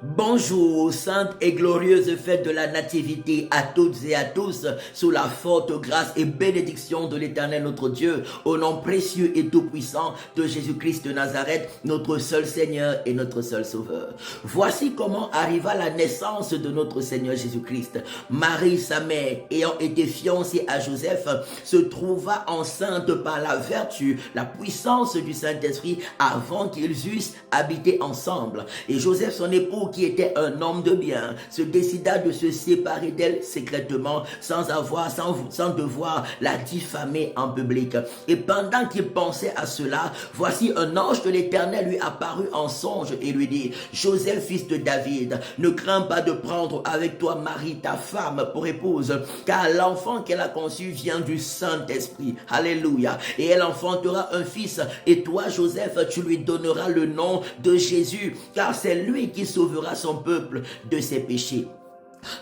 Bonjour, sainte et glorieuse fête de la Nativité à toutes et à tous, sous la forte grâce et bénédiction de l'Éternel notre Dieu, au nom précieux et tout-puissant de Jésus-Christ de Nazareth, notre seul Seigneur et notre seul Sauveur. Voici comment arriva la naissance de notre Seigneur Jésus-Christ. Marie, sa mère, ayant été fiancée à Joseph, se trouva enceinte par la vertu, la puissance du Saint-Esprit, avant qu'ils eussent habité ensemble. Et Joseph, son époux, qui était un homme de bien, se décida de se séparer d'elle secrètement, sans devoir la diffamer en public. Et pendant qu'il pensait à cela, voici un ange de l'Éternel lui apparut en songe et lui dit: Joseph, fils de David, ne crains pas de prendre avec toi Marie, ta femme, pour épouse, car l'enfant qu'elle a conçu vient du Saint-Esprit. Alléluia. Et elle enfantera un fils, et toi, Joseph, tu lui donneras le nom de Jésus, car c'est lui qui sauvera son peuple de ses péchés.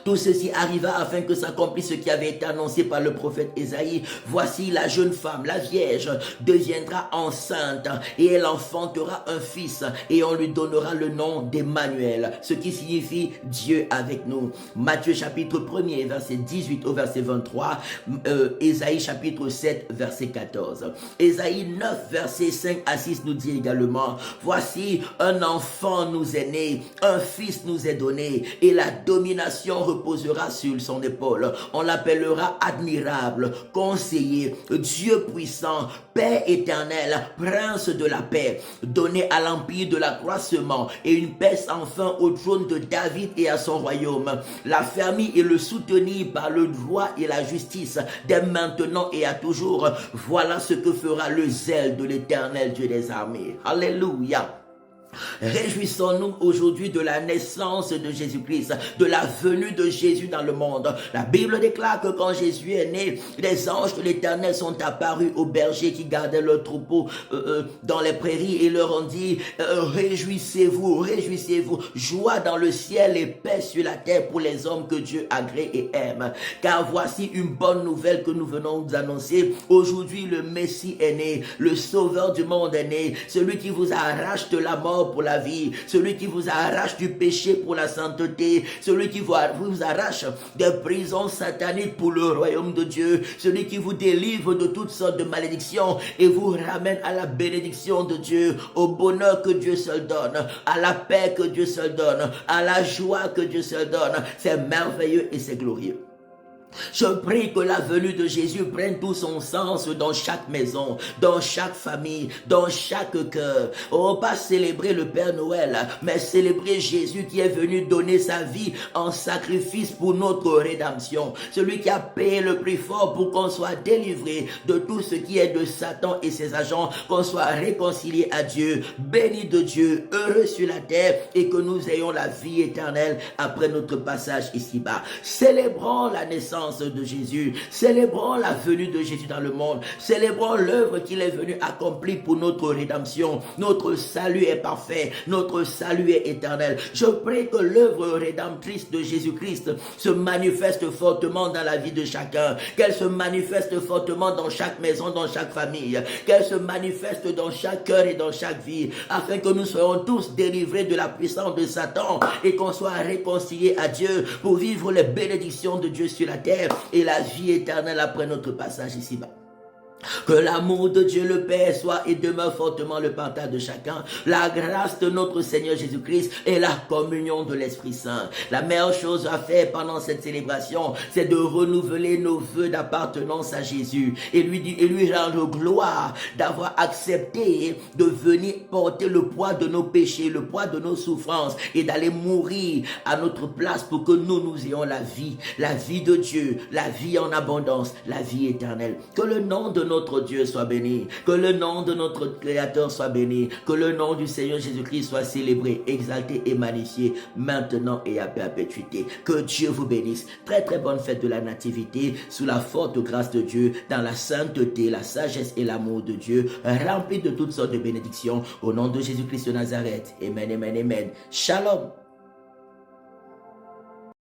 Tout ceci arriva afin que s'accomplisse ce qui avait été annoncé par le prophète Ésaïe. Voici la jeune femme, la vierge, deviendra enceinte et elle enfantera un fils et on lui donnera le nom d'Emmanuel, ce qui signifie Dieu avec nous. Matthieu chapitre 1er, verset 18 au verset 23, Ésaïe chapitre 7, verset 14. Ésaïe 9, verset 5 à 6 nous dit également: Voici un enfant nous est né, un fils nous est donné et la domination reposera sur son épaule. On l'appellera admirable, conseiller, Dieu puissant, Père éternel, prince de la paix, donné à l'empire de l'accroissement et une paix sans fin au trône de David et à son royaume. L'affermir et le soutenir par le droit et la justice dès maintenant et à toujours. Voilà ce que fera le zèle de l'Éternel Dieu des armées. Alléluia. Réjouissons-nous aujourd'hui de la naissance de Jésus-Christ, de la venue de Jésus dans le monde. La Bible déclare que quand Jésus est né, les anges de l'Éternel sont apparus aux bergers qui gardaient leurs troupeaux dans les prairies et leur ont dit: réjouissez-vous, réjouissez-vous, joie dans le ciel et paix sur la terre pour les hommes que Dieu agrée et aime. Car voici une bonne nouvelle que nous venons vous annoncer. Aujourd'hui, le Messie est né, le Sauveur du monde est né, celui qui vous arrache de la mort pour la vie, celui qui vous arrache du péché pour la sainteté, celui qui vous arrache des prisons sataniques pour le royaume de Dieu, celui qui vous délivre de toutes sortes de malédictions et vous ramène à la bénédiction de Dieu, au bonheur que Dieu seul donne, à la paix que Dieu seul donne, à la joie que Dieu seul donne. C'est merveilleux et c'est glorieux. Je prie que la venue de Jésus prenne tout son sens dans chaque maison, dans chaque famille, dans chaque cœur. On va pas célébrer le Père Noël, mais célébrer Jésus qui est venu donner sa vie en sacrifice pour notre rédemption. Celui qui a payé le prix fort pour qu'on soit délivré de tout ce qui est de Satan et ses agents, qu'on soit réconcilié à Dieu, béni de Dieu, heureux sur la terre et que nous ayons la vie éternelle après notre passage ici-bas. Célébrons la naissance de Jésus, célébrons la venue de Jésus dans le monde, célébrons l'œuvre qu'il est venu accomplir pour notre rédemption. Notre salut est parfait, notre salut est éternel. Je prie que l'œuvre rédemptrice de Jésus-Christ se manifeste fortement dans la vie de chacun, qu'elle se manifeste fortement dans chaque maison, dans chaque famille, qu'elle se manifeste dans chaque cœur et dans chaque vie, afin que nous soyons tous délivrés de la puissance de Satan et qu'on soit réconciliés à Dieu pour vivre les bénédictions de Dieu sur la terre et la vie éternelle après notre passage ici-bas. Que l'amour de Dieu le Père soit et demeure fortement le partage de chacun, la grâce de notre Seigneur Jésus-Christ et la communion de l'Esprit Saint. La meilleure chose à faire pendant cette célébration, c'est de renouveler nos vœux d'appartenance à Jésus et lui rendre gloire d'avoir accepté de venir porter le poids de nos péchés, le poids de nos souffrances et d'aller mourir à notre place pour que nous ayons la vie de Dieu, la vie en abondance, la vie éternelle. Que le nom de notre Dieu soit béni, que le nom de notre Créateur soit béni, que le nom du Seigneur Jésus-Christ soit célébré, exalté et magnifié maintenant et à perpétuité. Que Dieu vous bénisse. Très très bonne fête de la Nativité sous la forte grâce de Dieu, dans la sainteté, la sagesse et l'amour de Dieu, rempli de toutes sortes de bénédictions au nom de Jésus-Christ de Nazareth. Amen, amen, amen. Shalom.